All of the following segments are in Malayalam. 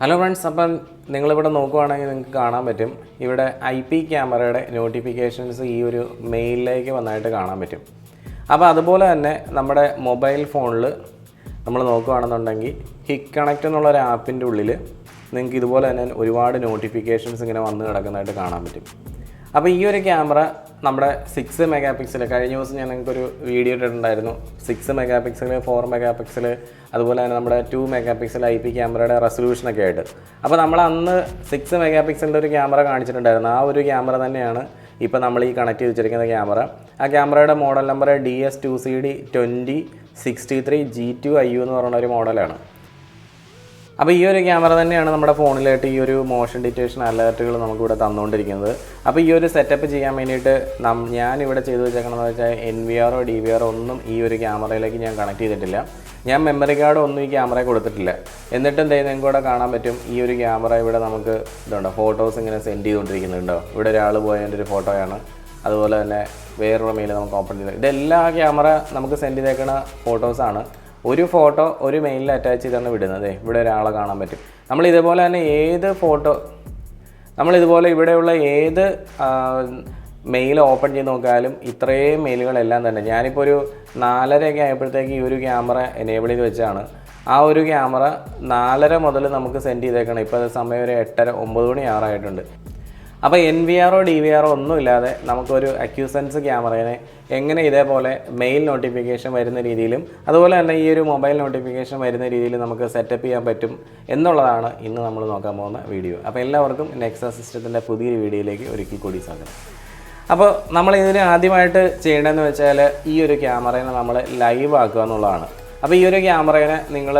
ഹലോ ഫ്രണ്ട്സ്, അപ്പം നിങ്ങളിവിടെ നോക്കുവാണെങ്കിൽ നിങ്ങൾക്ക് കാണാൻ പറ്റും ഇവിടെ IP ക്യാമറയുടെ നോട്ടിഫിക്കേഷൻസ് ഈ ഒരു മെയിലിലേക്ക് വന്നായിട്ട് കാണാൻ പറ്റും. അപ്പോൾ അതുപോലെ തന്നെ നമ്മുടെ മൊബൈൽ ഫോണിൽ നമ്മൾ നോക്കുകയാണെന്നുണ്ടെങ്കിൽ ഹിക് കണക്റ്റ് എന്നുള്ളൊരു ആപ്പിൻ്റെ ഉള്ളിൽ നിങ്ങൾക്ക് ഇതുപോലെ തന്നെ ഒരുപാട് നോട്ടിഫിക്കേഷൻസ് ഇങ്ങനെ വന്ന് കിടക്കുന്നതായിട്ട് കാണാൻ പറ്റും. അപ്പോൾ ഈ ഒരു ക്യാമറ നമ്മുടെ 6 മെഗാ പിക്സൽ, കഴിഞ്ഞ ദിവസം ഞാൻ നിങ്ങൾക്കൊരു വീഡിയോ ഇട്ടിട്ടുണ്ടായിരുന്നു. 6 മെഗാ പിക്സൽ, 4 മെഗാ പിക്സൽ, അതുപോലെ തന്നെ നമ്മുടെ 2 മെഗാ പിക്സൽ IP ക്യാമറയുടെ റെസൊല്യൂഷനൊക്കെ ആയിട്ട്. അപ്പോൾ നമ്മൾ അന്ന് 6 മെഗാ പിക്സലിൻ്റെ ഒരു ക്യാമറ കാണിച്ചിട്ടുണ്ടായിരുന്നു. ആ ഒരു ക്യാമറ തന്നെയാണ് ഇപ്പോൾ നമ്മൾ ഈ കണക്ട് ചെയ്ത് വെച്ചിരിക്കുന്ന ക്യാമറ. ആ ക്യാമറയുടെ മോഡൽ നമ്പർ DS2CD2063G2IU എന്ന് പറയുന്ന ഒരു മോഡലാണ്. അപ്പോൾ ഈ ഒരു ക്യാമറ തന്നെയാണ് നമ്മുടെ ഫോണിലായിട്ട് ഈ ഒരു മോഷൻ ഡിറ്റക്ഷൻ അലേർട്ടുകൾ നമുക്കിവിടെ തന്നുകൊണ്ടിരിക്കുന്നത്. അപ്പോൾ ഈ ഒരു സെറ്റപ്പ് ചെയ്യാൻ വേണ്ടിയിട്ട് ഞാനിവിടെ ചെയ്തു വെച്ചേക്കണമെന്ന് വെച്ചാൽ NVR DVR ഒന്നും ഈ ഒരു ക്യാമറയിലേക്ക് ഞാൻ കണക്ട് ചെയ്തിട്ടില്ല. ഞാൻ മെമ്മറി കാർഡ് ഒന്നും ഈ ക്യാമറയിൽ കൊടുത്തിട്ടില്ല. എന്നിട്ടും നിങ്ങൾക്ക് ഇവിടെ കാണാൻ പറ്റും ഈ ഒരു ക്യാമറ ഇവിടെ നമുക്ക് ഇതുണ്ടോ, ഫോട്ടോസ് ഇങ്ങനെ സെൻഡ് ചെയ്തുകൊണ്ടിരിക്കുന്നുണ്ടോ. ഇവിടെ ഒരാൾ പോയതിൻ്റെ ഒരു ഫോട്ടോയാണ്. അതുപോലെ തന്നെ വേറൊരു മെയിൽ നമുക്ക് ഓപ്പൺ ചെയ്ത്, ഇതെല്ലാ ക്യാമറ നമുക്ക് സെൻഡ് ചെയ്തേക്കുന്ന ഫോട്ടോസാണ്. ഒരു ഫോട്ടോ ഒരു മെയിലിൽ അറ്റാച്ച് ചെയ്താണ് വിടുന്നത്. ഇവിടെ ഒരാളെ കാണാൻ പറ്റും. നമ്മളിതുപോലെ തന്നെ നമ്മളിതുപോലെ ഇവിടെയുള്ള ഏത് മെയിൽ ഓപ്പൺ ചെയ്ത് നോക്കിയാലും ഇത്രയും മെയിലുകളെല്ലാം തന്നെ ഞാനിപ്പോൾ ഒരു 4:30 ആയപ്പോഴത്തേക്ക് ഈ ഒരു ക്യാമറ എനേബിൾ ചെയ്ത് വെച്ചാണ്. ആ ഒരു ക്യാമറ 4:30 മുതൽ നമുക്ക് സെൻഡ് ചെയ്തേക്കണം. ഇപ്പോൾ സമയം ഒരു 8:30 9 മണി ആറായിട്ടുണ്ട്. അപ്പോൾ NVR DVR ഒന്നും ഇല്ലാതെ നമുക്കൊരു അക്യൂസൻസ് ക്യാമറയെ എങ്ങനെ ഇതേപോലെ മെയിൽ നോട്ടിഫിക്കേഷൻ വരുന്ന രീതിയിലും അതുപോലെ തന്നെ ഈ ഒരു മൊബൈൽ നോട്ടിഫിക്കേഷൻ വരുന്ന രീതിയിൽ നമുക്ക് സെറ്റപ്പ് ചെയ്യാൻ പറ്റും എന്നുള്ളതാണ് ഇന്ന് നമ്മൾ നോക്കാൻ പോകുന്ന വീഡിയോ. അപ്പോൾ എല്ലാവർക്കും നെക്സ സിസ്റ്റത്തിൻ്റെ പുതിയൊരു വീഡിയോയിലേക്ക് ഒരിക്കൽ കൂടി സ്വാഗതം. അപ്പോൾ നമ്മൾ ഇതിന് ആദ്യമായിട്ട് ചെയ്യേണ്ടതെന്ന് വെച്ചാൽ ഈ ഒരു ക്യാമറയെ നമ്മൾ ലൈവ് ആക്കുക എന്നുള്ളതാണ്. അപ്പോൾ ഈ ഒരു ക്യാമറയെ നിങ്ങൾ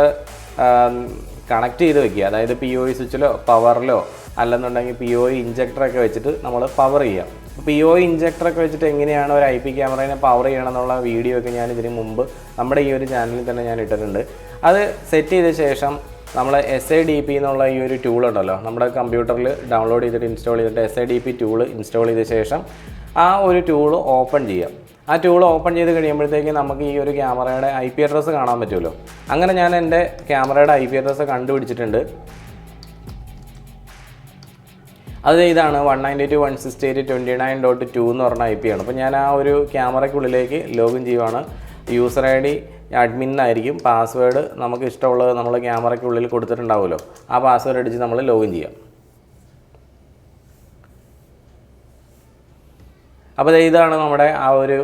കണക്ട് ചെയ്ത് വെക്കുക. അതായത് POE സ്വിച്ചിലോ പവറിലോ അല്ലെന്നുണ്ടെങ്കിൽ POE ഇഞ്ചക്ടറൊക്കെ വെച്ചിട്ട് നമ്മൾ പവർ ചെയ്യാം. POE ഇഞ്ചക്ടറൊക്കെ വെച്ചിട്ട് എങ്ങനെയാണ് ഒരു IP ക്യാമറയെ പവർ ചെയ്യണം എന്നുള്ള വീഡിയോ ഒക്കെ ഞാൻ ഇതിന് മുമ്പ് നമ്മുടെ ഈ ഒരു ചാനലിൽ തന്നെ ഞാൻ ഇട്ടിട്ടുണ്ട്. അത് സെറ്റ് ചെയ്ത ശേഷം നമ്മൾ SIDP എന്നുള്ള ഈ ഒരു ടൂൾ ഉണ്ടല്ലോ, നമ്മുടെ കമ്പ്യൂട്ടറിൽ ഡൗൺലോഡ് ചെയ്തിട്ട് ഇൻസ്റ്റാൾ ചെയ്തിട്ട് SIDP ടൂൾ ഇൻസ്റ്റാൾ ചെയ്ത ശേഷം ആ ഒരു ടൂൾ ഓപ്പൺ ചെയ്യാം. ആ ടൂൾ ഓപ്പൺ ചെയ്ത് കഴിയുമ്പോഴത്തേക്ക് നമുക്ക് ഈ ഒരു ക്യാമറയുടെ IP അഡ്രസ്സ് കാണാൻ പറ്റുമല്ലോ. അങ്ങനെ ഞാൻ എൻ്റെ ക്യാമറയുടെ IP അഡ്രസ്സ് കണ്ടുപിടിച്ചിട്ടുണ്ട്. അത് ഇതാണ് 192.168.29.2 എന്ന് പറഞ്ഞ IP ആണ്. അപ്പോൾ ഞാൻ ആ ഒരു ക്യാമറയ്ക്കുള്ളിലേക്ക് ലോഗിൻ ചെയ്യുവാണ്. യൂസർ ID അഡ്മിൻ ആയിരിക്കും. പാസ്വേഡ് നമുക്ക് ഇഷ്ടമുള്ളത് നമ്മൾ ക്യാമറയ്ക്കുള്ളിൽ കൊടുത്തിട്ടുണ്ടാവുമല്ലോ, ആ പാസ്വേഡ് അടിച്ച് നമ്മൾ ലോഗിൻ ചെയ്യാം. അപ്പോൾ ഇതാണ് നമ്മുടെ ആ ഒരു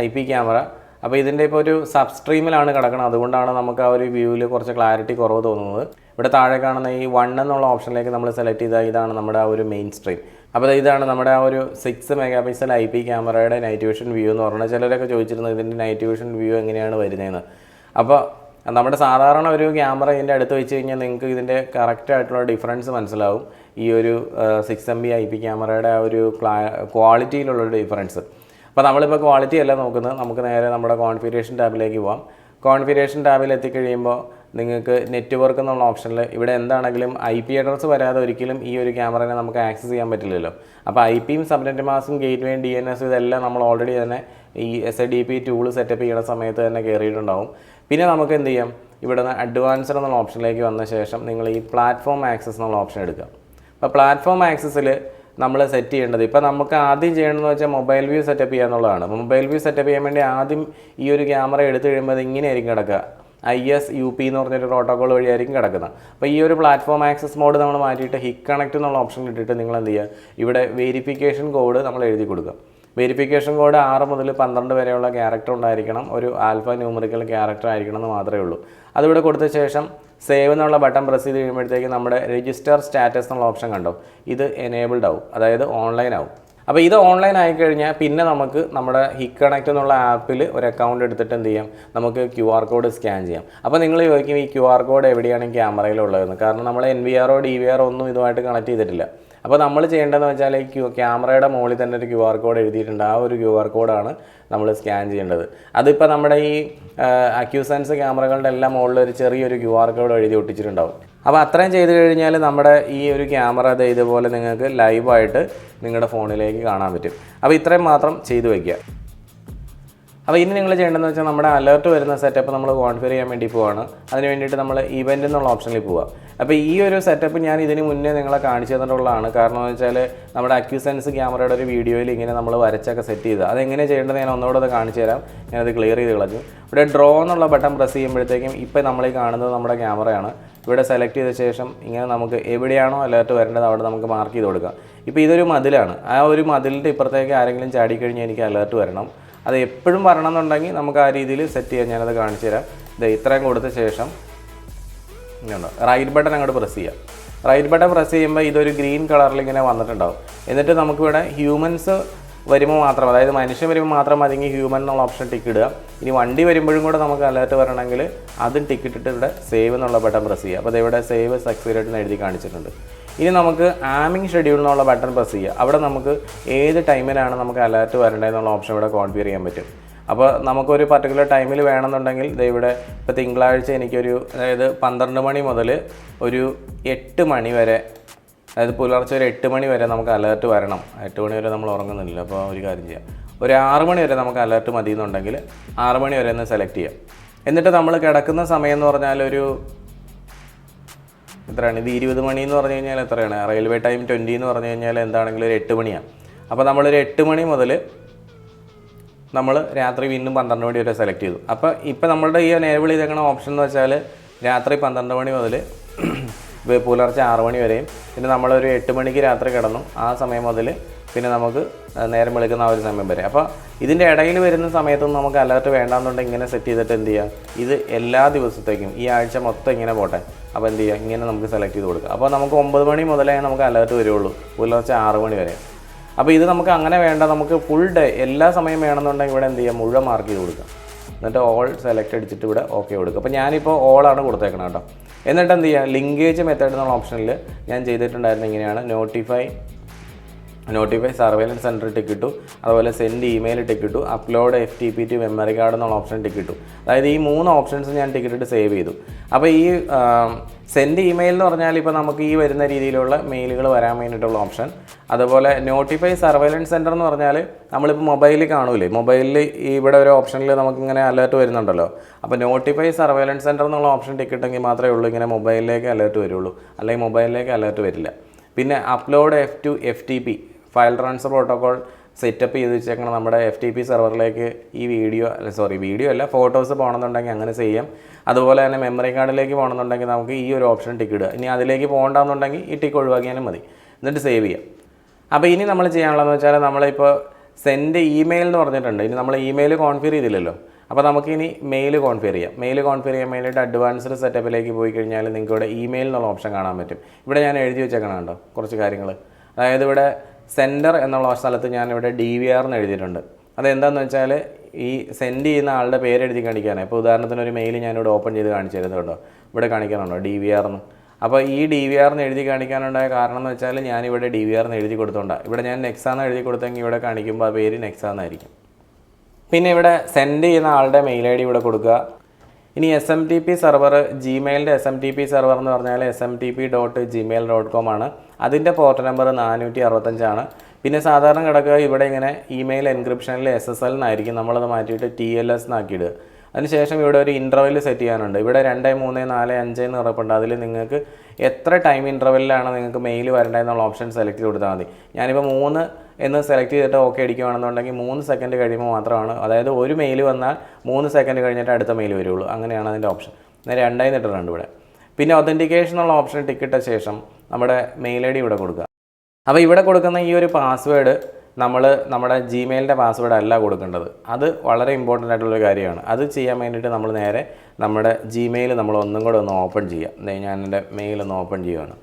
IP ക്യാമറ. അപ്പോൾ ഇതിൻ്റെ ഇപ്പോൾ ഒരു സബ്സ്ട്രീമിലാണ് കിടക്കുന്നത്, അതുകൊണ്ടാണ് നമുക്ക് ആ ഒരു വ്യൂവിൽ കുറച്ച് ക്ലാരിറ്റി കുറവ് തോന്നുന്നത്. ഇവിടെ താഴെ കാണുന്ന ഈ 1 എന്നുള്ള ഓപ്ഷനിലേക്ക് നമ്മൾ സെലക്ട് ചെയ്താൽ ഇതാണ് നമ്മുടെ ആ ഒരു മെയിൻ സ്ട്രീം. അപ്പോൾ ഇതാണ് നമ്മുടെ ആ ഒരു 6 മെഗാ പിക്സൽ IP ക്യാമറയുടെ നൈറ്റ് വിഷൻ വ്യൂ എന്ന് പറഞ്ഞാൽ ചിലരൊക്കെ ചോദിച്ചിരുന്നത് ഇതിൻ്റെ നൈറ്റ് വിഷൻ വ്യൂ എങ്ങനെയാണ് വരുന്നതെന്ന്. അപ്പോൾ നമ്മുടെ സാധാരണ ഒരു ക്യാമറ ഇതിൻ്റെ അടുത്ത് വെച്ച് കഴിഞ്ഞാൽ നിങ്ങൾക്ക് ഇതിൻ്റെ കറക്റ്റായിട്ടുള്ള ഡിഫറൻസ് മനസ്സിലാവും. ഈ ഒരു 6MB IP ക്യാമറയുടെ ആ ഒരു ക്വാളിറ്റിയിലുള്ള ഡിഫറൻസ്. അപ്പോൾ നമ്മളിപ്പോൾ ക്വാളിറ്റി അല്ല നോക്കുന്നത്, നമുക്ക് നേരെ നമ്മുടെ കോൺഫിഗറേഷൻ ടാബിലേക്ക് പോകാം. കോൺഫിഗറേഷൻ ടാബിൽ എത്തിക്കഴിയുമ്പോൾ നിങ്ങൾക്ക് നെറ്റ്വർക്ക് എന്നുള്ള ഓപ്ഷനിൽ ഇവിടെ എന്താണെങ്കിലും IP അഡ്രസ്സ് വരാതെ ഒരിക്കലും ഈ ഒരു ക്യാമറയെ നമുക്ക് ആക്സസ് ചെയ്യാൻ പറ്റില്ലല്ലോ. അപ്പോൾ IPയും സബ്നെറ്റ് മാസ്കും ഗേറ്റ്വേയും DNS ഇതെല്ലാം നമ്മൾ ഓൾറെഡി തന്നെ ഈ SIDP ടൂൾ സെറ്റപ്പ് ചെയ്യുന്ന സമയത്ത് തന്നെ കയറിയിട്ടുണ്ടാവും. പിന്നെ നമുക്ക് എന്ത് ചെയ്യാം, ഇവിടെ നിന്ന് അഡ്വാൻസ്ഡ് എന്നുള്ള ഓപ്ഷനിലേക്ക് വന്ന ശേഷം നിങ്ങൾ ഈ പ്ലാറ്റ്ഫോം ആക്സസ് എന്നുള്ള ഓപ്ഷൻ എടുക്കുക. അപ്പോൾ പ്ലാറ്റ്ഫോം ആക്സസിൽ നമ്മൾ സെറ്റ് ചെയ്യേണ്ടത്, ഇപ്പോൾ നമുക്ക് ആദ്യം ചെയ്യേണ്ടതെന്ന് വെച്ചാൽ മൊബൈൽ വ്യൂ സെറ്റപ്പ് ചെയ്യുക എന്നുള്ളതാണ്. മൊബൈൽ വ്യൂ സെറ്റപ്പ് ചെയ്യാൻ വേണ്ടി ആദ്യം ഈ ഒരു ക്യാമറ എടുത്തു കഴിയുമ്പോൾ അത് ഇങ്ങനെയായിരിക്കും കിടക്കുക. ISUP എന്ന് പറഞ്ഞൊരു പ്രോട്ടോക്കോൾ വഴിയായിരിക്കും കിടക്കുന്നത്. അപ്പോൾ ഈ ഒരു പ്ലാറ്റ്ഫോം ആക്സസ് മോഡ് നമ്മൾ മാറ്റിയിട്ട് ഹിക് കണക്റ്റ് എന്നുള്ള ഓപ്ഷൻ ഇട്ടിട്ട് നിങ്ങൾ എന്ത് ചെയ്യുക, ഇവിടെ വെരിഫിക്കേഷൻ കോഡ് നമ്മൾ എഴുതി കൊടുക്കുക. വെരിഫിക്കേഷൻ കോഡ് 6 മുതൽ 12 വരെയുള്ള ക്യാരക്ടർ ഉണ്ടായിരിക്കണം, ഒരു ആൽഫ ന്യൂമറിക്കൽ ക്യാരക്ടർ ആയിരിക്കണം എന്ന് മാത്രമേ ഉള്ളൂ. അതിവിടെ കൊടുത്ത ശേഷം സേവ് എന്നുള്ള ബട്ടൺ പ്രസ് ചെയ്ത് കഴിയുമ്പോഴത്തേക്ക് നമ്മുടെ രജിസ്റ്റർ സ്റ്റാറ്റസ് എന്നുള്ള ഓപ്ഷൻ കണ്ടോ, ഇത് എനേബിൾഡ് ആവും, അതായത് ഓൺലൈൻ ആവും. അപ്പോൾ ഇത് ഓൺലൈൻ ആയിക്കഴിഞ്ഞാൽ പിന്നെ നമുക്ക് നമ്മുടെ ഹിക് കണക്റ്റ് എന്നുള്ള ആപ്പിൽ ഒരു അക്കൗണ്ട് എടുത്തിട്ട് എന്ത് ചെയ്യാം, നമുക്ക് QR കോഡ് സ്കാൻ ചെയ്യാം. അപ്പോൾ നിങ്ങൾ ചോദിക്കും ഈ QR കോഡ് എവിടെയാണ് ക്യാമറയിലുള്ളതെന്ന്. കാരണം നമ്മൾ NVR DVR ഒന്നും ഇതുമായിട്ട് കണക്ട് ചെയ്തിട്ടില്ല. അപ്പോൾ നമ്മൾ ചെയ്യേണ്ടതെന്ന് വെച്ചാൽ ഈ ക്യാമറയുടെ മുകളിൽ തന്നെ ഒരു QR കോഡ് എഴുതിയിട്ടുണ്ട്. ആ ഒരു QR കോഡാണ് നമ്മൾ സ്കാൻ ചെയ്യേണ്ടത്. അതിപ്പോൾ നമ്മുടെ ഈ അക്യൂസൻസ് ക്യാമറകളുടെ എല്ലാം മുകളിൽ ഒരു ചെറിയൊരു QR കോഡ് എഴുതി ഒട്ടിച്ചിട്ടുണ്ടാവും. അപ്പോൾ അത്രയും ചെയ്ത് കഴിഞ്ഞാൽ നമ്മുടെ ഈ ഒരു ക്യാമറ ഇതുപോലെ നിങ്ങൾക്ക് ലൈവായിട്ട് നിങ്ങളുടെ ഫോണിലേക്ക് കാണാൻ പറ്റും. അപ്പോൾ ഇത്രയും മാത്രം ചെയ്തു വയ്ക്കുക. അപ്പോൾ ഇനി നിങ്ങൾ ചെയ്യേണ്ടതെന്ന് വെച്ചാൽ നമ്മുടെ അലേർട്ട് വരുന്ന സെറ്റപ്പ് നമ്മൾ കോൺഫിഗർ ചെയ്യാൻ വേണ്ടി പോവാണ്. അതിന് വേണ്ടിയിട്ട് നമ്മൾ ഇവൻ്റ് എന്നുള്ള ഓപ്ഷനിൽ പോവുക. അപ്പോൾ ഈ ഒരു സെറ്റപ്പ് ഞാൻ ഇതിന് മുന്നേ നിങ്ങളെ കാണിച്ചു തന്നിട്ടുള്ളതാണ്. കാരണം എന്ന് വെച്ചാൽ നമ്മുടെ അക്യൂസെൻസ് ക്യാമറയുടെ ഒരു വീഡിയോയിൽ ഇങ്ങനെ നമ്മൾ വരച്ചൊക്കെ സെറ്റ് ചെയ്ത് അതെങ്ങനെ ചെയ്യേണ്ടത് ഞാൻ ഒന്നുകൂടെ അത് കാണിച്ചു തരാം. ഞാനത് ക്ലിയർ ചെയ്ത് കളഞ്ഞു. ഇവിടെ ഡ്രോ എന്നുള്ള ബട്ടൺ പ്രസ് ചെയ്യുമ്പോഴത്തേക്കും ഇപ്പോൾ നമ്മൾ ഈ കാണുന്നത് നമ്മുടെ ക്യാമറയാണ്. ഇവിടെ സെലക്ട് ചെയ്ത ശേഷം ഇങ്ങനെ നമുക്ക് എവിടെയാണോ അലേർട്ട് വരേണ്ടത് അവിടെ നമുക്ക് മാർക്ക് ചെയ്ത് കൊടുക്കാം. ഇപ്പോൾ ഇതൊരു മതിലാണ്. ആ ഒരു മതിലിൻ്റെ ഇപ്പുറത്തേക്ക് ആരെങ്കിലും ചാടിക്കഴിഞ്ഞാൽ എനിക്ക് അലേർട്ട് വരണം. അത് എപ്പോഴും വരണം എന്നുണ്ടെങ്കിൽ നമുക്ക് ആ രീതിയിൽ സെറ്റ് ചെയ്യാൻ ഞാനത് കാണിച്ചു തരാം. ഇത്രയും കൊടുത്ത ശേഷം ഇങ്ങനെയുണ്ടോ റൈറ്റ് ബട്ടൺ അങ്ങോട്ട് പ്രസ് ചെയ്യാം. റൈറ്റ് ബട്ടൺ പ്രസ് ചെയ്യുമ്പോൾ ഇതൊരു ഗ്രീൻ കളറിൽ ഇങ്ങനെ വന്നിട്ടുണ്ടാവും. എന്നിട്ട് നമുക്കിവിടെ ഹ്യൂമൻസ് വരുമ്പോൾ മാത്രം, അതായത് മനുഷ്യൻ വരുമ്പോൾ മാത്രം മതിയെങ്കിൽ ഹ്യൂമൻ എന്നുള്ള ഓപ്ഷൻ ടിക്ക് ഇടുക. ഇനി വണ്ടി വരുമ്പോഴും കൂടെ നമുക്ക് അലേർട്ട് വരണമെങ്കിൽ അതും ടിക്ക് ഇട്ടിട്ട് ഇവിടെ സേവ് എന്നുള്ള ബട്ടൺ പ്രസ് ചെയ്യുക. അപ്പോൾ ഇവിടെ സേവ് സക്സീഡ് എന്ന് എഴുതി കാണിച്ചിട്ടുണ്ട്. ഇനി നമുക്ക് ആമിങ് ഷെഡ്യൂൾ എന്നുള്ള ബട്ടൺ പ്രസ് ചെയ്യുക. അവിടെ നമുക്ക് ഏത് ടൈമിലാണ് നമുക്ക് അലേർട്ട് വരേണ്ടതെന്നുള്ള ഓപ്ഷൻ ഇവിടെ കോൺഫിഗർ ചെയ്യാൻ പറ്റും. അപ്പോൾ നമുക്കൊരു പർട്ടിക്കുലർ ടൈമിൽ വേണമെന്നുണ്ടെങ്കിൽ ഇവിടെ ഇപ്പോൾ തിങ്കളാഴ്ച എനിക്കൊരു അതായത് 12 മണി മുതൽ ഒരു 8 മണി വരെ, അതായത് പുലർച്ചെ ഒരു 8 മണി വരെ നമുക്ക് അലേർട്ട് വരണം. 8 മണി വരെ നമ്മൾ ഉറങ്ങുന്നില്ല. അപ്പോൾ ഒരു കാര്യം ചെയ്യാം, ഒരു 6 മണി വരെ നമുക്ക് അലേർട്ട് മതി എന്നുണ്ടെങ്കിൽ 6 മണി വരെ ഒന്ന് സെലക്ട് ചെയ്യാം. എന്നിട്ട് നമ്മൾ കിടക്കുന്ന സമയം എന്ന് പറഞ്ഞാൽ ഒരു എത്രയാണ്, ഇത് 20 മണി എന്ന് പറഞ്ഞു കഴിഞ്ഞാൽ എത്രയാണ്, റെയിൽവേ ടൈം 20 എന്ന് പറഞ്ഞു കഴിഞ്ഞാൽ എന്താണെങ്കിലും ഒരു 8 മണിയാണ്. അപ്പോൾ നമ്മളൊരു 8 മണി മുതൽ നമ്മൾ രാത്രി വീണ്ടും 12 മണി വരെ സെലക്ട് ചെയ്തു. അപ്പോൾ ഇപ്പോൾ നമ്മളുടെ ഈ എനേബിൾ ചെയ്തേക്കുന്ന ഓപ്ഷൻ എന്ന് വെച്ചാൽ രാത്രി 12 മണി മുതൽ പുലർച്ചെ 6 മണി വരെയും, പിന്നെ നമ്മളൊരു 8 മണിക്ക് രാത്രി കിടന്നു ആ സമയം മുതൽ പിന്നെ നമുക്ക് നേരം വെളുക്കുന്ന ആ ഒരു സമയം വരെ. അപ്പോൾ ഇതിൻ്റെ ഇടയിൽ വരുന്ന സമയത്തൊന്നും നമുക്ക് അലേർട്ട് വേണ്ടാന്നുണ്ടെങ്കിൽ ഇങ്ങനെ സെറ്റ് ചെയ്തിട്ട് എന്ത് ചെയ്യുക, ഇത് എല്ലാ ദിവസത്തേക്കും ഈ ആഴ്ച മൊത്തം ഇങ്ങനെ പോട്ടെ. അപ്പോൾ എന്ത് ചെയ്യുക, ഇങ്ങനെ നമുക്ക് സെലക്ട് ചെയ്ത് കൊടുക്കുക. അപ്പോൾ നമുക്ക് 9 മണി മുതലേ നമുക്ക് അലേർട്ട് വരുള്ളൂ, പുലർച്ചെ 6 മണി വരെ. അപ്പോൾ ഇത് നമുക്ക് അങ്ങനെ വേണ്ട, നമുക്ക് ഫുൾ ഡേ എല്ലാ സമയം വേണമെന്നുണ്ടെങ്കിൽ ഇവിടെ എന്ത് ചെയ്യുക, മുഴുവൻ മാർക്ക് ചെയ്ത് കൊടുക്കുക. എന്നിട്ട് ഓൾ സെലക്ട് അടിച്ചിട്ട് ഇവിടെ ഓക്കെ കൊടുക്കുക. അപ്പോൾ ഞാനിപ്പോൾ ഓളാണ് കൊടുത്തേക്കണം കേട്ടോ. എന്നിട്ട് എന്ത് ചെയ്യുക, ലിങ്കേജ് മെത്തേഡ് എന്നുള്ള ഓപ്ഷനിൽ ഞാൻ ചെയ്തിട്ടുണ്ടായിരുന്നത് ഇങ്ങനെയാണ്, നോട്ടിഫൈ സർവൈലൻസ് സെൻറ്റർ ടിക്ക് ഇട്ടു, അതുപോലെ സെൻഡ് ഇമെയിൽ ടിക്ക് ഇട്ടു, upload FTP to memory card എന്നുള്ള ഓപ്ഷൻ ടിക്ക് ഇട്ടു. അതായത് ഈ 3 ഓപ്ഷൻസ് ഞാൻ ടിക്കറ്റിട്ട് സേവ് ചെയ്തു. അപ്പോൾ ഈ സെൻഡ് ഇമെയിൽ എന്ന് പറഞ്ഞാൽ ഇപ്പോൾ നമുക്ക് ഈ വരുന്ന രീതിയിലുള്ള മെയിലുകൾ വരാൻ വേണ്ടിയിട്ടുള്ള ഓപ്ഷൻ. അതുപോലെ നോട്ടിഫൈ സർവൈലൻസ് സെൻറ്റർ എന്ന് പറഞ്ഞാൽ നമ്മളിപ്പോൾ മൊബൈലിൽ കാണൂലേ, മൊബൈലിൽ ഇവിടെ ഒരു ഓപ്ഷനിൽ നമുക്കിങ്ങനെ അലേർട്ട് വരുന്നുണ്ടല്ലോ. അപ്പോൾ നോട്ടിഫൈ സർവൈലൻസ് സെൻറ്റർ എന്നുള്ള ഓപ്ഷൻ ടിക്കിട്ടെങ്കിൽ മാത്രമേ ഉള്ളൂ ഇങ്ങനെ മൊബൈലിലേക്ക് അലേർട്ട് വരുള്ളൂ, അല്ലെങ്കിൽ മൊബൈലിലേക്ക് അലേർട്ട് വരില്ല. പിന്നെ upload FTP file transfer protocol setup ചെയ്ത് വെച്ചേക്കണം നമ്മുടെ FTP സെർവറിലേക്ക് ഈ വീഡിയോ അല്ല ഫോട്ടോസ് പോകണമെന്നുണ്ടെങ്കിൽ അങ്ങനെ ചെയ്യാം. അതുപോലെ തന്നെ മെമ്മറി കാർഡിലേക്ക് പോകണമെന്നുണ്ടെങ്കിൽ നമുക്ക് ഈ ഒരു ഓപ്ഷൻ ടിക്ക് ഇടുക. ഇനി അതിലേക്ക് പോകണ്ടെന്നുണ്ടെങ്കിൽ ഈ ടിക്ക് ഒഴിവാക്കിയാലും മതി. എന്നിട്ട് സേവ് ചെയ്യാം. അപ്പോൾ ഇനി നമ്മൾ ചെയ്യാനുള്ളതെന്ന് വെച്ചാൽ നമ്മളിപ്പോൾ സെൻഡ് ഇമെയിൽ എന്ന് പറഞ്ഞിട്ടുണ്ട്. ഇനി നമ്മൾ ഇമെയിൽ കോൺഫിഗർ ചെയ്തില്ലല്ലോ. അപ്പോൾ നമുക്കിനി മെയിൽ കോൺഫിഗർ ചെയ്യാം. മെയിൽ കോൺഫിഗർ ചെയ്യാൻ വേണ്ടിയിട്ട് അഡ്വാൻസ്ഡ് സെറ്റപ്പിലേക്ക് പോയി കഴിഞ്ഞാൽ നിങ്ങൾക്ക് ഇവിടെ ഇമെയിൽ എന്നുള്ള ഓപ്ഷൻ കാണാൻ പറ്റും. ഇവിടെ ഞാൻ എഴുതി വെച്ചേക്കണം കേട്ടോ കുറച്ച് കാര്യങ്ങൾ. അതായത് ഇവിടെ സെൻഡർ എന്നുള്ള സ്ഥലത്ത് ഞാനിവിടെ DVR എന്ന് എഴുതിയിട്ടുണ്ട്. അതെന്താണെന്ന് വെച്ചാൽ ഈ സെൻഡ് ചെയ്യുന്ന ആളുടെ പേര് എഴുതി കാണിക്കാനാണ്. ഇപ്പോൾ ഉദാഹരണത്തിന് ഒരു മെയിൽ ഞാനിവിടെ ഓപ്പൺ ചെയ്ത് കാണിച്ചു തരുന്നുണ്ടോ, ഇവിടെ കാണിക്കാനുണ്ടോ DVR എന്ന്. അപ്പോൾ ഈ DVR എന്ന് എഴുതി കാണിക്കാനുണ്ടായ കാരണം എന്ന് വെച്ചാൽ ഞാനിവിടെ DVR എന്ന് എഴുതി കൊടുത്തോണ്ടാണ്. ഇവിടെ ഞാൻ NEXA എന്ന് എഴുതി കൊടുത്തെങ്കിൽ ഇവിടെ കാണിക്കുമ്പോൾ ആ പേര് NEXA എന്നായിരിക്കും. പിന്നെ ഇവിടെ സെൻഡ് ചെയ്യുന്ന ആളുടെ മെയിൽ ID ഇവിടെ കൊടുക്കുക. ഇനി SMTP സെർവർ, ജിമെയിലിൻ്റെ SMTP സെർവർ എന്ന് പറഞ്ഞാൽ smtp.gmail.com ആണ്. അതിൻ്റെ പോർട്ട് നമ്പർ 465 ആണ്. പിന്നെ സാധാരണ കിടക്കുക ഇവിടെ ഇങ്ങനെ ഇമെയിൽ എൻക്രിപ്ഷനിൽ SSL എന്നായിരിക്കും, നമ്മളത് മാറ്റിയിട്ട് TLS എന്നാക്കിയിടുക. അതിനുശേഷം ഇവിടെ ഒരു ഇൻ്റർവെൽ സെറ്റ് ചെയ്യാനുണ്ട്. ഇവിടെ 2, 3, 4, 5 എന്ന് ഉറപ്പുണ്ട്. അതിൽ നിങ്ങൾക്ക് എത്ര ടൈം ഇൻ്റർവെല്ലിലാണ് നിങ്ങൾക്ക് മെയിൽ വരേണ്ടതെന്നുള്ള ഓപ്ഷൻ സെലക്ട് ചെയ്ത് കൊടുത്താൽ മതി. ഞാനിപ്പോൾ 3 എന്ന് സെലക്ട് ചെയ്തിട്ട് ഓക്കെ അടിക്കുകയാണെന്നുണ്ടെങ്കിൽ 3 സെക്കൻഡ് കഴിയുമ്പോൾ മാത്രമാണ്, അതായത് ഒരു മെയിൽ വന്നാൽ 3 സെക്കൻഡ് കഴിഞ്ഞിട്ട് അടുത്ത മെയിൽ വരുള്ളൂ. അങ്ങനെയാണ് അതിൻ്റെ ഓപ്ഷൻ. നേരെ 2 ഇട്ടിട്ടുണ്ട് ഇവിടെ. പിന്നെ ഒതൻറ്റിക്കേഷൻ എന്നുള്ള ഓപ്ഷൻ ടിക്കിട്ട ശേഷം നമ്മുടെ മെയിൽ ID ഇവിടെ കൊടുക്കുക. അപ്പോൾ ഇവിടെ കൊടുക്കുന്ന ഈ ഒരു പാസ്വേഡ് നമ്മുടെ ജിമെയിലിൻ്റെ പാസ്വേഡ് അല്ല കൊടുക്കേണ്ടത്. അത് വളരെ ഇമ്പോർട്ടൻ്റ് ആയിട്ടുള്ളൊരു കാര്യമാണ്. അത് ചെയ്യാൻ വേണ്ടിയിട്ട് നമ്മൾ നേരെ നമ്മുടെ ജിമെയിൽ നമ്മൾ ഒന്നും കൂടെ ഒന്ന് ഓപ്പൺ ചെയ്യാം. ഞാൻ എൻ്റെ മെയിൽ ഒന്ന് ഓപ്പൺ ചെയ്യുകയാണ്.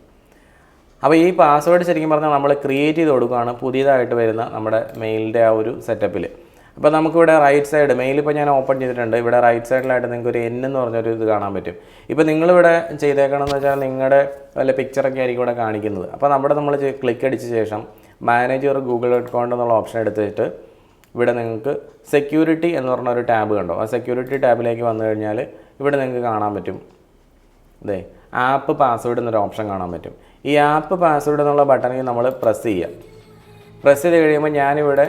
അപ്പോൾ ഈ പാസ്വേഡ് ശരിക്കും പറഞ്ഞാൽ നമ്മൾ ക്രിയേറ്റ് ചെയ്ത് കൊടുക്കുകയാണ് പുതിയതായിട്ട് വരുന്ന നമ്മുടെ മെയിലിൻ്റെ ആ ഒരു സെറ്റപ്പിൽ. അപ്പോൾ നമുക്കിവിടെ റൈറ്റ് സൈഡ് മെയിൽ ഇപ്പോൾ ഞാൻ ഓപ്പൺ ചെയ്തിട്ടുണ്ട്. ഇവിടെ റൈറ്റ് സൈഡിലായിട്ട് നിങ്ങൾക്ക് ഒരു N എന്ന് പറഞ്ഞൊരു ഇത് കാണാൻ പറ്റും. ഇപ്പോൾ നിങ്ങളിവിടെ ചെയ്തേക്കണമെന്ന് വെച്ചാൽ നിങ്ങളുടെ വല്ല പിക്ചറൊക്കെ ആയിരിക്കും ഇവിടെ കാണിക്കുന്നത്. അപ്പോൾ നമ്മൾ ക്ലിക്ക് അടിച്ച ശേഷം മാനേജ് യുവർ ഗൂഗിൾ അക്കൗണ്ട് എന്നുള്ള ഓപ്ഷൻ എടുത്തിട്ട് ഇവിടെ നിങ്ങൾക്ക് സെക്യൂരിറ്റി എന്ന് പറഞ്ഞ ഒരു ടാബ് കണ്ടോ, ആ സെക്യൂരിറ്റി ടാബിലേക്ക് വന്നു കഴിഞ്ഞാൽ ഇവിടെ നിങ്ങൾക്ക് കാണാൻ പറ്റും ആപ്പ് പാസ്വേഡ് എന്നൊരു ഓപ്ഷൻ കാണാൻ പറ്റും. ഈ ആപ്പ് പാസ്വേഡ് എന്നുള്ള ബട്ടണിൽ നമ്മൾ പ്രസ് ചെയ്യാം. പ്രസ് ചെയ്ത് കഴിയുമ്പോൾ ഞാനിവിടെ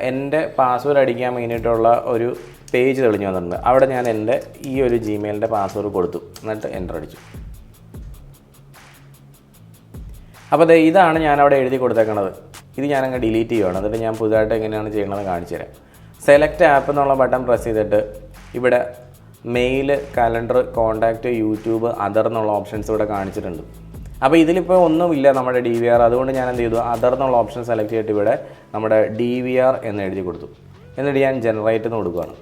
എൻ്റെ പാസ്വേഡ് അടിക്കാൻ വേണ്ടിയിട്ടുള്ള ഒരു പേജ് തെളിഞ്ഞു വന്നിട്ടുണ്ട്. അവിടെ ഞാൻ എൻ്റെ ഈ ഒരു ജിമെയിലിൻ്റെ പാസ്വേഡ് കൊടുത്തു, എന്നിട്ട് എൻ്റർ അടിച്ചു. അപ്പോൾ ഇതാണ് ഞാൻ അവിടെ എഴുതി കൊടുത്തേക്കണത്. ഇത് ഞാനങ്ങ് ഡിലീറ്റ് ചെയ്യുകയാണ്. എന്നിട്ട് ഞാൻ പുതുതായിട്ട് എങ്ങനെയാണ് ചെയ്യണമെന്ന് കാണിച്ചു തരാം. സെലക്ട് ആപ്പ് എന്നുള്ള ബട്ടൺ പ്രസ് ചെയ്തിട്ട് ഇവിടെ mail, calendar, contact, YouTube, other എന്നുള്ള ഓപ്ഷൻസ് ഇവിടെ കാണിച്ചിട്ടുണ്ട്. അപ്പോൾ ഇതിലിപ്പോൾ ഒന്നുമില്ല നമ്മുടെ DVR. അതുകൊണ്ട് ഞാൻ എന്ത് ചെയ്തു, അതർ എന്നുള്ള ഓപ്ഷൻ സെലക്ട് ചെയ്തിട്ട് ഇവിടെ നമ്മുടെ DVR എന്ന് എഴുതി കൊടുത്തു. എന്നിട്ട് ഞാൻ ജനറേറ്റ് എന്ന് കൊടുക്കുകയാണ്.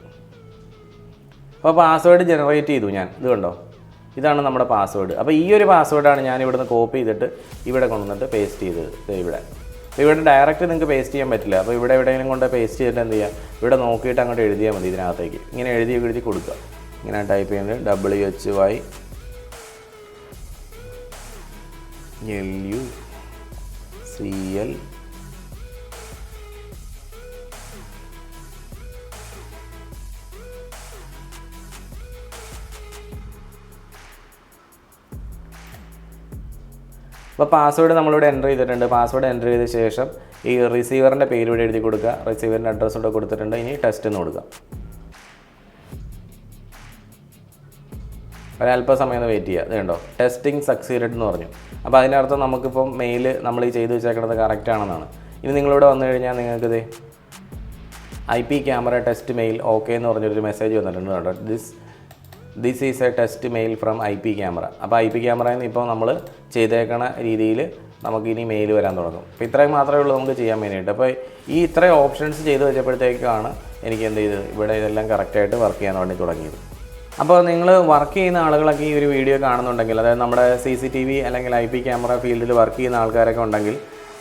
അപ്പോൾ പാസ്വേഡ് ജനറേറ്റ് ചെയ്തു ഞാൻ. ഇത് കണ്ടോ, ഇതാണ് നമ്മുടെ പാസ്വേഡ്. അപ്പോൾ ഈ ഒരു പാസ്വേഡാണ് ഞാൻ ഇവിടുന്ന് കോപ്പി ചെയ്തിട്ട് ഇവിടെ കൊണ്ടുവന്നിട്ട് പേസ്റ്റ് ചെയ്തത്. ഇവിടെ ഇവിടെ ഡയറക്റ്റ് നിങ്ങൾക്ക് പേസ്റ്റ് ചെയ്യാൻ പറ്റില്ല. അപ്പോൾ ഇവിടെ എവിടെയെങ്കിലും കൊണ്ട് പേസ്റ്റ് ചെയ്തിട്ട് എന്ത് ചെയ്യുക, ഇവിടെ നോക്കിയിട്ട് അങ്ങോട്ട് എഴുതിയാൽ മതി. ഇതിനകത്തേക്ക് ഇങ്ങനെ എഴുതി കൊടുക്കുക. ഇങ്ങനെ ടൈപ്പ് ചെയ്യുന്നത് WHYLUCL അപ്പോൾ പാസ്വേഡ് നമ്മളിവിടെ എൻ്റർ ചെയ്തിട്ടുണ്ട്. പാസ്വേഡ് എൻ്റർ ചെയ്ത ശേഷം ഈ റിസീവറിൻ്റെ പേര് ഇവിടെ എഴുതി കൊടുക്കുക. റിസീവറിൻ്റെ അഡ്രസ്സ് ഇവിടെ കൊടുത്തിട്ടുണ്ട്. ഇനി ടെസ്റ്റ് എന്ന് കൊടുക്കുക. ഒരല്പസമയം ഒന്ന് വെയിറ്റ് ചെയ്യുക. അതുകൊണ്ടോ ടെസ്റ്റിംഗ് സക്സീഡഡ് എന്ന് പറഞ്ഞു. അപ്പോൾ അതിനർത്ഥം നമുക്കിപ്പം മെയിൽ നമ്മൾ ഈ ചെയ്ത് വെച്ചേക്കുന്നത് കറക്റ്റ് ആണെന്നാണ്. ഇനി നിങ്ങളിവിടെ വന്നു കഴിഞ്ഞാൽ നിങ്ങൾക്കിത് IP camera test mail okay എന്ന് പറഞ്ഞൊരു മെസ്സേജ് വന്നിട്ടുണ്ട് കേട്ടോ. This is a test mail from IP camera. അപ്പോൾ IP ക്യാമറയിൽ നിന്ന് ഇപ്പോൾ നമ്മൾ ചെയ്തേക്കണ രീതിയിൽ നമുക്കിനി മെയിൽ വരാൻ തുടങ്ങും. അപ്പോൾ ഇത്രയും മാത്രമേ ഉള്ളൂ നമുക്ക് ചെയ്യാൻ വേണ്ടിയിട്ട്. അപ്പോൾ ഈ ഇത്രയും ഓപ്ഷൻസ് ചെയ്ത് വെച്ചപ്പോഴത്തേക്കാണ് എനിക്ക് എന്ത് ചെയ്തത്, ഇവിടെ ഇതെല്ലാം കറക്റ്റായിട്ട് വർക്ക് ചെയ്യാൻ വേണ്ടി തുടങ്ങിയത്. അപ്പോൾ നിങ്ങൾ വർക്ക് ചെയ്യുന്ന ആളുകളൊക്കെ ഈ ഒരു വീഡിയോ കാണുന്നുണ്ടെങ്കിൽ, അതായത് നമ്മുടെ CCTV അല്ലെങ്കിൽ IP ക്യാമറ ഫീൽഡിൽ വർക്ക് ചെയ്യുന്ന ആൾക്കാരൊക്കെ ഉണ്ടെങ്കിൽ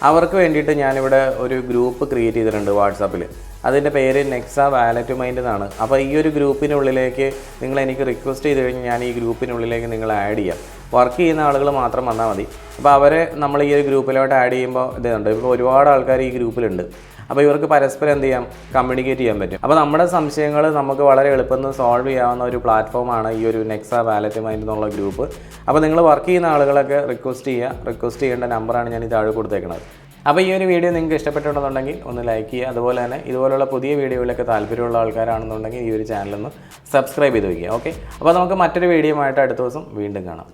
അവർക്ക് വേണ്ടിയിട്ട് ഞാനിവിടെ ഒരു ഗ്രൂപ്പ് ക്രിയേറ്റ് ചെയ്തിട്ടുണ്ട് വാട്സാപ്പിൽ. അതിൻ്റെ പേര് NEXA വാലറ്റുമൈൻഡ് എന്നാണ്. അപ്പോൾ ഈ ഒരു ഗ്രൂപ്പിനുള്ളിലേക്ക് നിങ്ങൾ എനിക്ക് റിക്വസ്റ്റ് ചെയ്ത് കഴിഞ്ഞാൽ ഞാൻ ഈ ഗ്രൂപ്പിനുള്ളിലേക്ക് നിങ്ങൾ ആഡ് ചെയ്യാം. വർക്ക് ചെയ്യുന്ന ആളുകൾ മാത്രം വന്നാൽ മതി. അപ്പോൾ അവരെ നമ്മൾ ഈ ഒരു ഗ്രൂപ്പിലോട്ട് ആഡ് ചെയ്യുമ്പോൾ ഇതുണ്ട്, ഇപ്പോൾ ഒരുപാട് ആൾക്കാർ ഈ ഗ്രൂപ്പിലുണ്ട്. അപ്പോൾ ഇവർക്ക് പരസ്പരം എന്ത് ചെയ്യാം, കമ്മ്യൂണിക്കേറ്റ് ചെയ്യാൻ പറ്റും. അപ്പോൾ നമ്മുടെ സംശയങ്ങൾ നമുക്ക് വളരെ എളുപ്പത്തിൽ സോൾവ് ചെയ്യാവുന്ന ഒരു പ്ലാറ്റ്ഫോമാണ് ഈ ഒരു NEXA വാലറ്റുമൈൻഡ് എന്നുള്ള ഗ്രൂപ്പ്. അപ്പോൾ നിങ്ങൾ വർക്ക് ചെയ്യുന്ന ആളുകളൊക്കെ റിക്വസ്റ്റ് ചെയ്യേണ്ട നമ്പറാണ് ഞാൻ ഈ താഴെ കൊടുത്തേക്കുന്നത്. അപ്പോൾ ഈ ഒരു വീഡിയോ നിങ്ങൾക്ക് ഇഷ്ടപ്പെട്ടിട്ടുണ്ടെങ്കിൽ ഒന്ന് ലൈക്ക് ചെയ്യുക. അതുപോലെ തന്നെ ഇതുപോലുള്ള പുതിയ വീഡിയോയിലൊക്കെ താല്പര്യമുള്ള ആൾക്കാരാണെന്നുണ്ടെങ്കിൽ ഈ ഒരു ചാനലൊന്ന് സബ്സ്ക്രൈബ് ചെയ്ത് വയ്ക്കുക. ഓക്കെ, അപ്പോൾ നമുക്ക് മറ്റൊരു വീഡിയോ ആയിട്ട് അടുത്ത ദിവസം വീണ്ടും കാണാം.